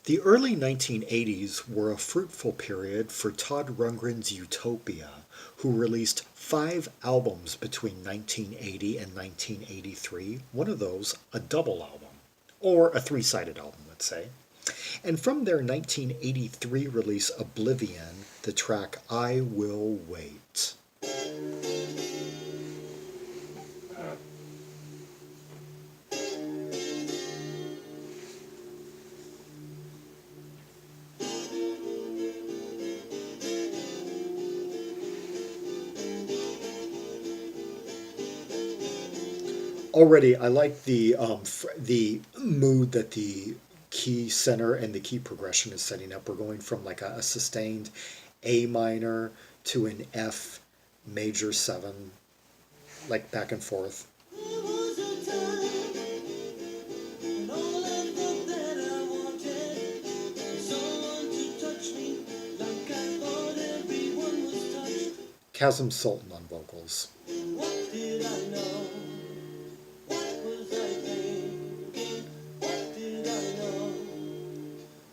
The early 1980s were a fruitful period for Todd Rundgren's Utopia, who released 5 albums between 1980 and 1983, one of those a double album, or a three-sided album, let's say. And from their 1983 release Oblivion, the track I Will Wait. Already, I like the mood that the key center and the key progression is setting up. We're going from like a sustained A minor to an F major seven, like back and forth. There was a time when all I thought that I wanted was someone to touch me like I thought everyone was touched. Kasim Sulton on vocals. What did I know? What was I thinking? What did I know?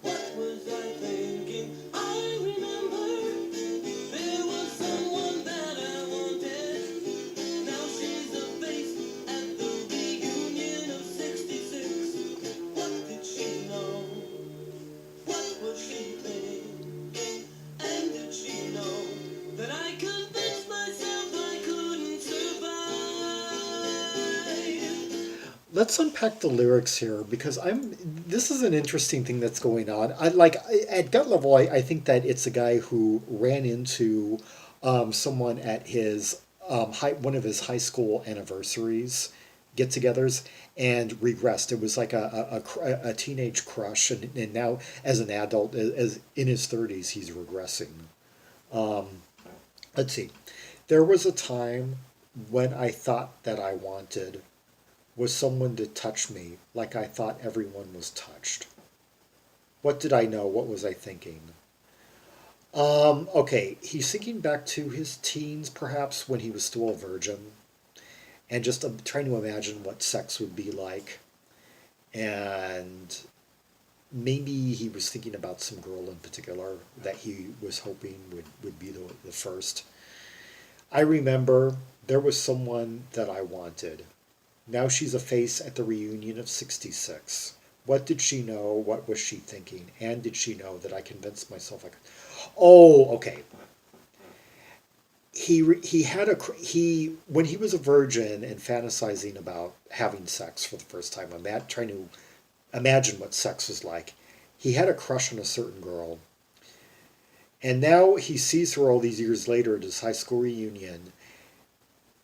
What was I thinking? I remember there was someone that I wanted. Now she's a face at the reunion of '66. What did she know? What was she thinking? And did she know that I convinced myself I couldn't survive? Let's unpack the lyrics here because I'm. This is an interesting thing that's going on. At gut level, I think that it's a guy who ran into someone at his one of his high school anniversaries get-togethers and regressed. It was like a teenage crush, and now as an adult, as in his 30s, he's regressing. Um, let's see. There was a time when I thought that I wanted was someone to touch me like I thought everyone was touched. What did I know? What was I thinking? Okay, he's thinking back to his teens, perhaps when he was still a virgin, and just trying to imagine what sex would be like. And maybe he was thinking about some girl in particular that he was hoping would be the first. I remember there was someone that I wanted. Now she's a face at the reunion of '66. What did she know? What was she thinking? And did she know that I convinced myself I could? Oh, okay. He had he when he was a virgin and fantasizing about having sex for the first time. I'm trying to imagine what sex was like. He had a crush on a certain girl, and now he sees her all these years later at his high school reunion,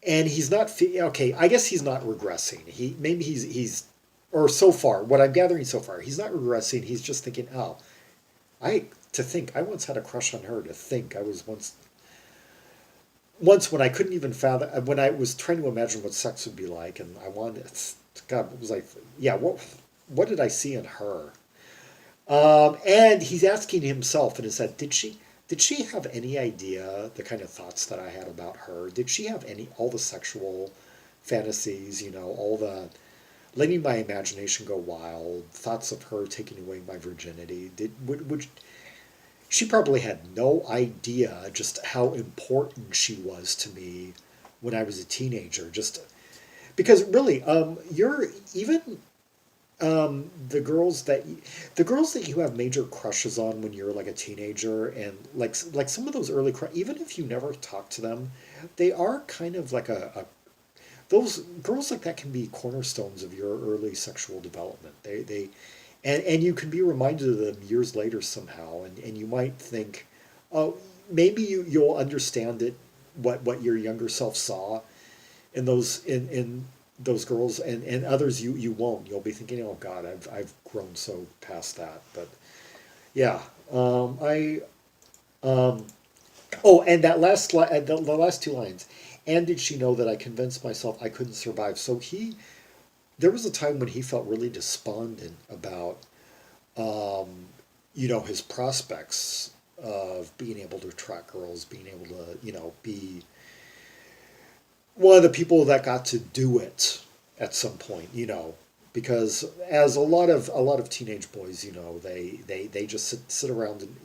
and he's not okay. I guess he's not regressing. He's or so far what I'm gathering so far, he's not regressing. He's just thinking, oh, I once had a crush on her. To think I was once when I couldn't even fathom when I was trying to imagine what sex would be like, and I wanted God, what was I? Yeah, what did I see in her? And he's asking himself in his head, did she have any idea the kind of thoughts that I had about her? Did she have all the sexual fantasies, all the letting my imagination go wild, thoughts of her taking away my virginity? Would she probably had no idea just how important she was to me when I was a teenager. Just because really, you're even the girls that you have major crushes on when you're like a teenager, and like some of those even if you never talk to them, they are kind of like a those girls like that can be cornerstones of your early sexual development. And you can be reminded of them years later somehow, and you might think, oh, maybe you'll understand it, what your younger self saw in those girls, and others you won't. You'll be thinking, oh God, I've grown so past that. But yeah, I oh, and that the last two lines. And did she know that I convinced myself I couldn't survive? So there was a time when he felt really despondent about, his prospects of being able to attract girls, being able to, be one of the people that got to do it at some point, because as a lot of teenage boys, they just sit around and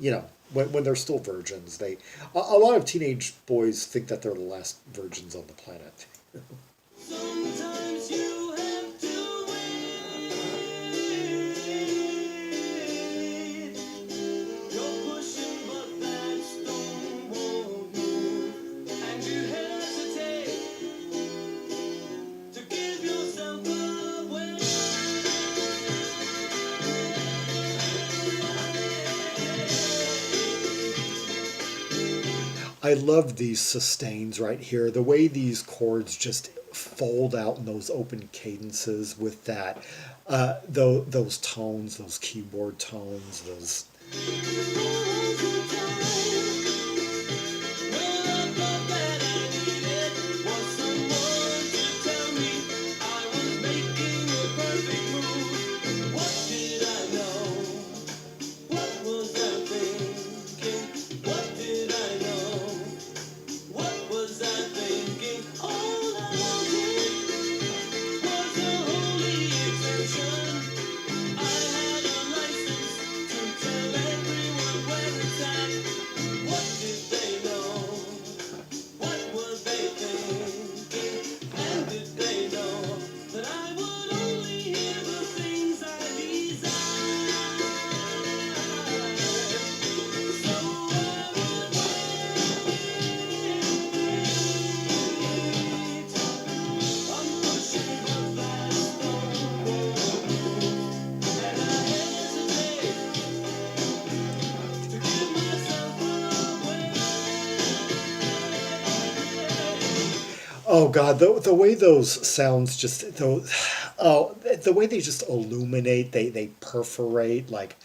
when they're still virgins, a lot of teenage boys think that they're the last virgins on the planet. Sometimes you have to wait. You're pushing, but that stone won't move. And you hesitate to give yourself away. I love these sustains right here. The way these chords just fold out in those open cadences with that, those tones, those keyboard tones, those. What was I thinking? All I wanted was a holy exemption. I had a license to tell everyone where it's at. What did they know? What were they thinking? And did they know that I would only hear the things I desire? So I would wait. I'm pushing the fast and I hesitate to give myself away. Oh God, the way those sounds just those, oh, the way they just illuminate, they perforate like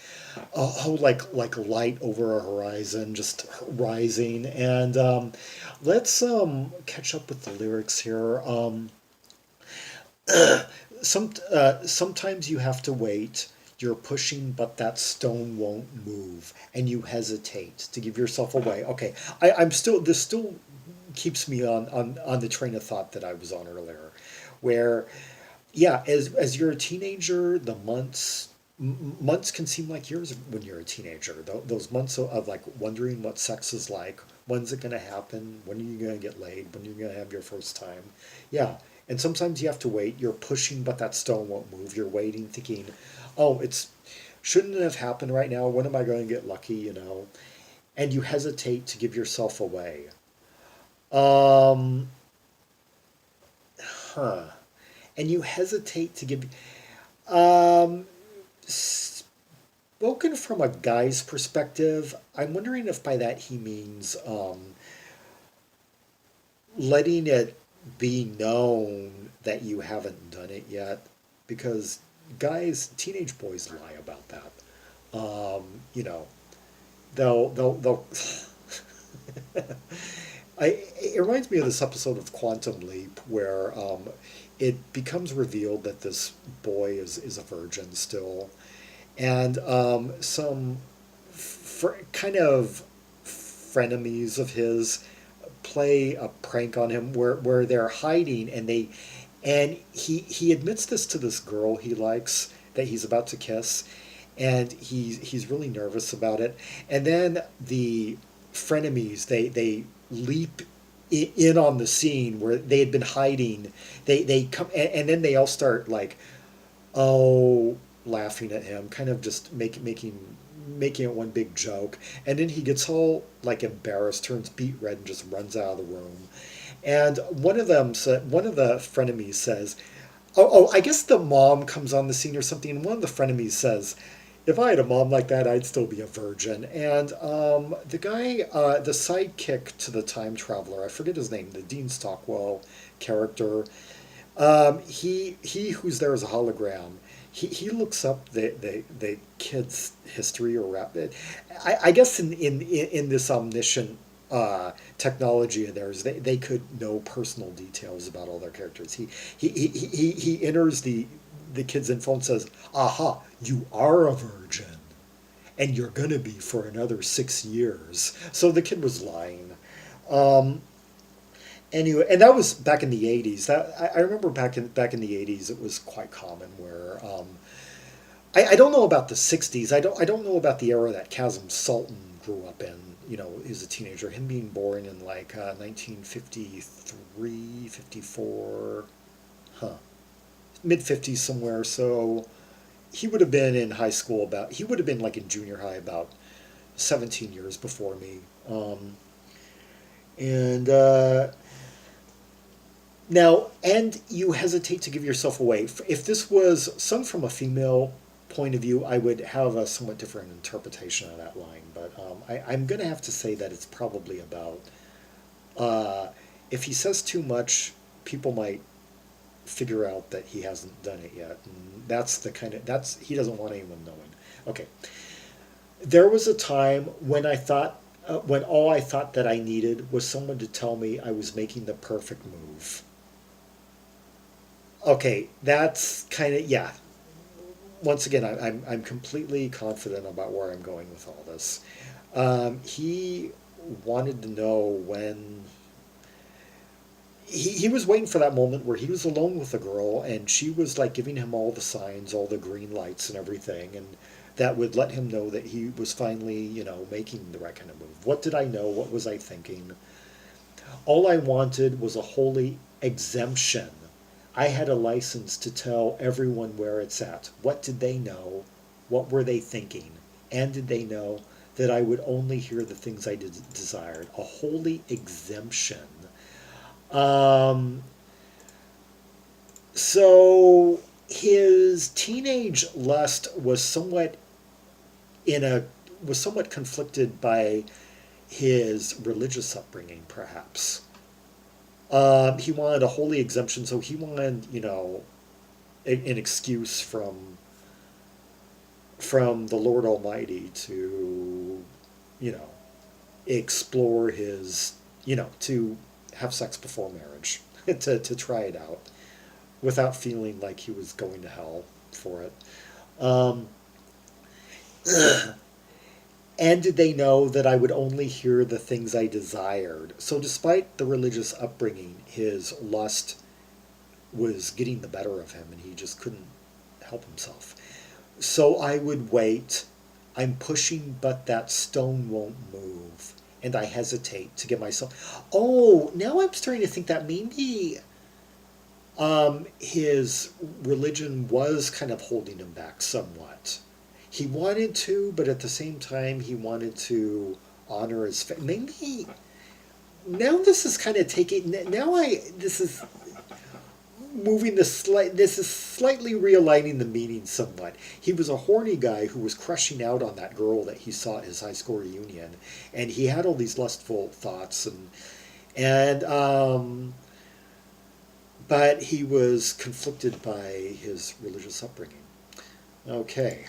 light over a horizon, just rising. And let's catch up with the lyrics here. Sometimes you have to wait. You're pushing, but that stone won't move, and you hesitate to give yourself away. Okay, I'm still this still keeps me on the train of thought that I was on earlier, where yeah, as you're a teenager, the months can seem like years when you're a teenager. Those months of like wondering what sex is like, when's it gonna happen, when are you gonna get laid, when are you gonna have your first time, yeah. And sometimes you have to wait. You're pushing, but that stone won't move. You're waiting, thinking, oh, it's shouldn't it have happened right now? When am I going to get lucky? And you hesitate to give yourself away. Um, huh. And you hesitate to give. Um, Spoken from a guy's perspective, I'm wondering if by that he means letting it be known that you haven't done it yet, because teenage boys lie about that. Um, you know, they'll it reminds me of this episode of Quantum Leap where it becomes revealed that this boy is a virgin still, and some kind of frenemies of his play a prank on him where they're hiding, and he admits this to this girl he likes that he's about to kiss, and he's really nervous about it. And then the frenemies, they leap in on the scene where they had been hiding. They come, and then they all start like, oh, laughing at him, kind of just making it one big joke. And then he gets all like embarrassed, turns beet red, and just runs out of the room. And one of the frenemies says, "Oh, I guess the mom comes on the scene or something." And one of the frenemies says, "If I had a mom like that, I'd still be a virgin." And the guy, the sidekick to the time traveler, I forget his name, the Dean Stockwell character, he who's there as a hologram. He looks up the kid's history or rap. I guess in this omniscient technology of theirs, they could know personal details about all their characters. He enters the kid's info and says, "Aha, you are a virgin, and you're gonna be for another 6 years." So the kid was lying. Um, Anyway, and that was back in the '80s. That I remember back in the '80s, it was quite common where I don't know about the '60s. I don't know about the era that Kasim Sulton grew up in. You know, as a teenager, him being born in like 1953, 54, huh, mid '50s somewhere. So he would have been in high school about. He would have been like in junior high about 17 years before me. And Now, and you hesitate to give yourself away. If this was sung from a female point of view, I would have a somewhat different interpretation of that line. But I'm going to have to say that it's probably about. Uh, if he says too much, people might figure out that he hasn't done it yet, and that's the kind of that's he doesn't want anyone knowing. Okay, there was a time when when all I thought that I needed was someone to tell me I was making the perfect move. Okay, that's kind of yeah. Once again, I'm completely confident about where I'm going with all this. He wanted to know when he was waiting for that moment where he was alone with a girl and she was like giving him all the signs, all the green lights and everything, and that would let him know that he was finally, making the right kind of move. What did I know? What was I thinking? All I wanted was a holy exemption. I had a license to tell everyone where it's at. What did they know? What were they thinking? And did they know that I would only hear the things I desired? A holy exemption. Um, so his teenage lust in a was somewhat conflicted by his religious upbringing, perhaps. He wanted a holy exemption, so he wanted, an excuse from the Lord Almighty to, you know, explore his, to have sex before marriage, to try it out without feeling like he was going to hell for it. Um, and did they know that I would only hear the things I desired? So, despite the religious upbringing, his lust was getting the better of him and he just couldn't help himself. So, I would wait. I'm pushing, but that stone won't move. And I hesitate to get myself. Oh, now I'm starting to think that maybe his religion was kind of holding him back somewhat. He wanted to, but at the same time, he wanted to honor his faith. Maybe now this is kind of taking. Now this is moving the slight. This is slightly realigning the meaning somewhat. He was a horny guy who was crushing out on that girl that he saw at his high school reunion, and he had all these lustful thoughts and but he was conflicted by his religious upbringing. Okay.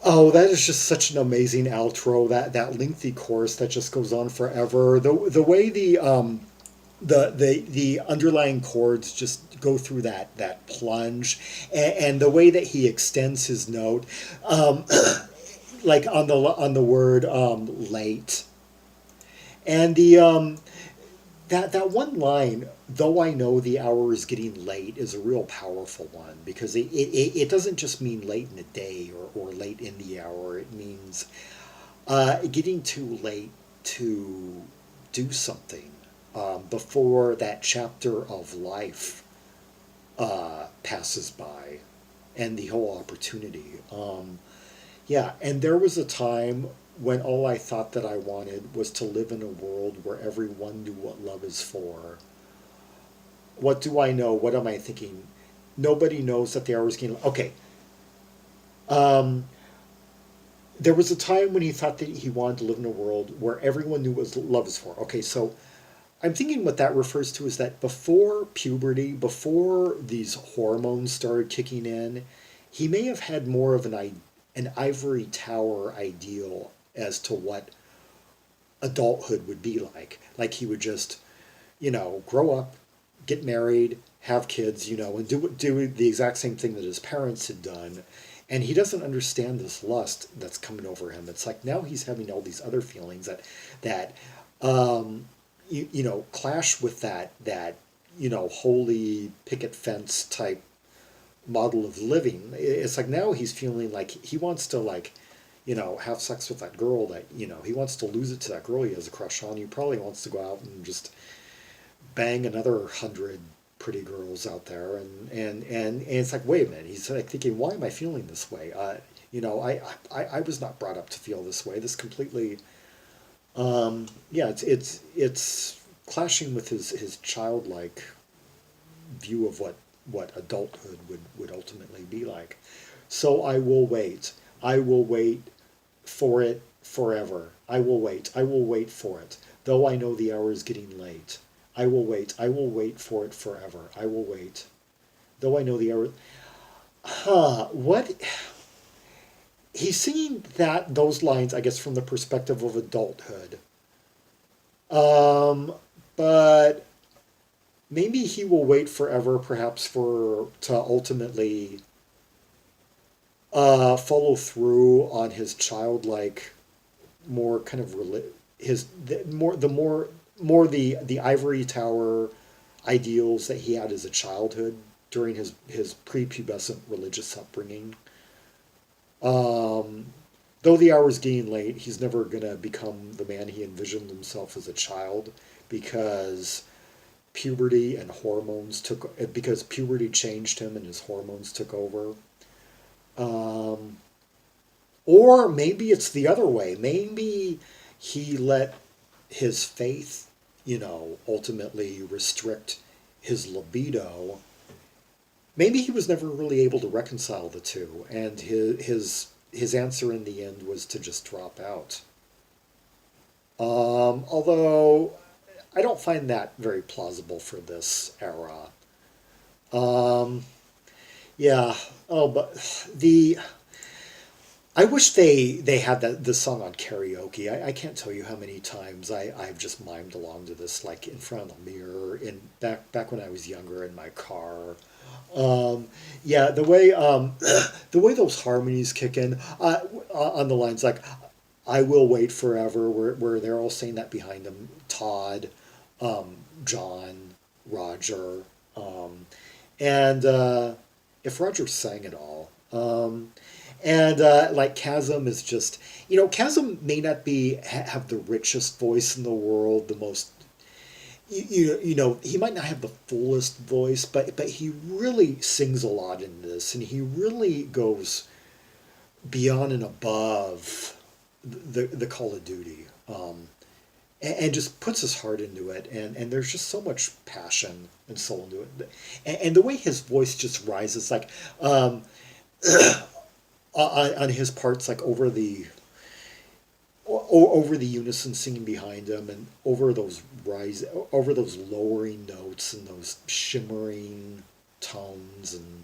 Oh, that is just such an amazing outro. That lengthy chorus that just goes on forever. The way the underlying chords just go through that plunge, and the way that he extends his note, um, like on the word late, and the that one line, though I know the hour is getting late, is a real powerful one because it doesn't just mean late in the day or late in the hour. It means getting too late to do something before that chapter of life passes by and the whole opportunity. Yeah, and there was a time when all I thought that I wanted was to live in a world where everyone knew what love is for. What do I know? What am I thinking? Nobody knows that the hour is getting. Okay. Um, there was a time when he thought that he wanted to live in a world where everyone knew what love is for. Okay, so I'm thinking what that refers to is that before puberty, before these hormones started kicking in, he may have had more of an ivory tower ideal as to what adulthood would be like. Like he would just, grow up, get married, have kids, and do the exact same thing that his parents had done. And he doesn't understand this lust that's coming over him. It's like now he's having all these other feelings that um, clash with that holy picket fence type model of living. It's like now he's feeling like he wants to have sex with that girl that he wants to lose it to that girl he has a crush on. He probably wants to go out and just bang another 100 pretty girls out there, and it's like, wait a minute. He's like thinking, why am I feeling this way? I was not brought up to feel this way. This completely yeah, it's clashing with his childlike view of what adulthood would ultimately be like. So I will wait. I will wait for it forever. I will wait. I will wait for it. Though I know the hour is getting late. I will wait. I will wait for it forever. I will wait. Though I know the hour. Huh. What? He's singing those lines, I guess, from the perspective of adulthood. Um, but maybe he will wait forever, perhaps to ultimately follow through on his childlike, more kind of his more the ivory tower ideals that he had as a childhood during his prepubescent religious upbringing. Um, though the hour's getting late, he's never gonna become the man he envisioned himself as a child because because puberty changed him and his hormones took over. Um, or maybe it's the other way. Maybe he let his faith, ultimately restrict his libido. Maybe he was never really able to reconcile the two, and his answer in the end was to just drop out. Although I don't find that very plausible for this era. Um, yeah. Oh, but the I wish they had the song on karaoke. I can't tell you how many times I've just mimed along to this, like in front of the mirror, in back when I was younger in my car. Yeah, the way those harmonies kick in on the lines like "I will wait forever," where they're all saying that behind them. Todd, John, Roger, and if Roger sang it all. And like Chasm is just, Chasm may not have the richest voice in the world, the most, he might not have the fullest voice, but he really sings a lot in this, and he really goes beyond and above the Call of Duty, and just puts his heart into it, and there's just so much passion and soul into it, and the way his voice just rises, like. On his parts, like over the unison singing behind him, and over those lowering notes and those shimmering tones, and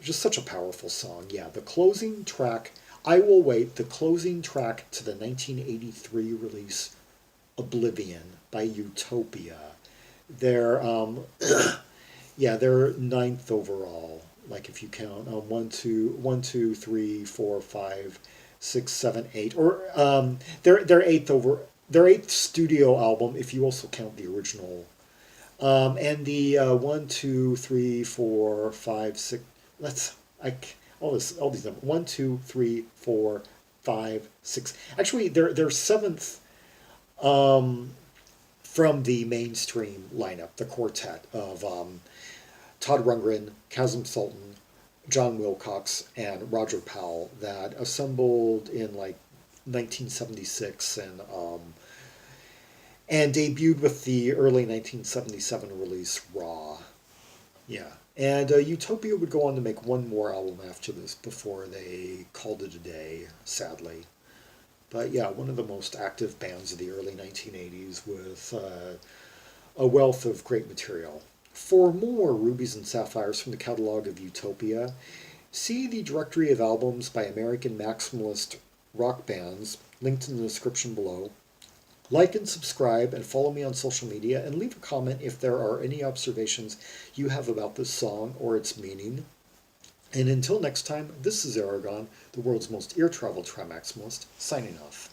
Just such a powerful song. Yeah, the closing track, I Will Wait, the closing track to the 1983 release Oblivion by Utopia. They're, yeah, they're ninth overall. Like if you count one, two, three, four, five, six, seven, eight, or their eighth over their eighth studio album if you also count the original. And the one, two, three, four, five, six. Let's I all these numbers. One, two, three, four, five, six. Actually, they're seventh from the mainstream lineup, the quartet of Todd Rundgren, Kasim Sulton, John Wilcox, and Roger Powell that assembled in like 1976 and debuted with the early 1977 release Raw. Yeah. And Utopia would go on to make one more album after this before they called it a day, sadly. But yeah, one of the most active bands of the early 1980s with a wealth of great material. For more Rubies and Sapphires from the catalog of Utopia, see the directory of albums by American maximalist rock bands linked in the description below. Like and subscribe and follow me on social media and leave a comment if there are any observations you have about this song or its meaning. And until next time, this is Zaragon, the world's most ear-traveled trimaximalist, signing off.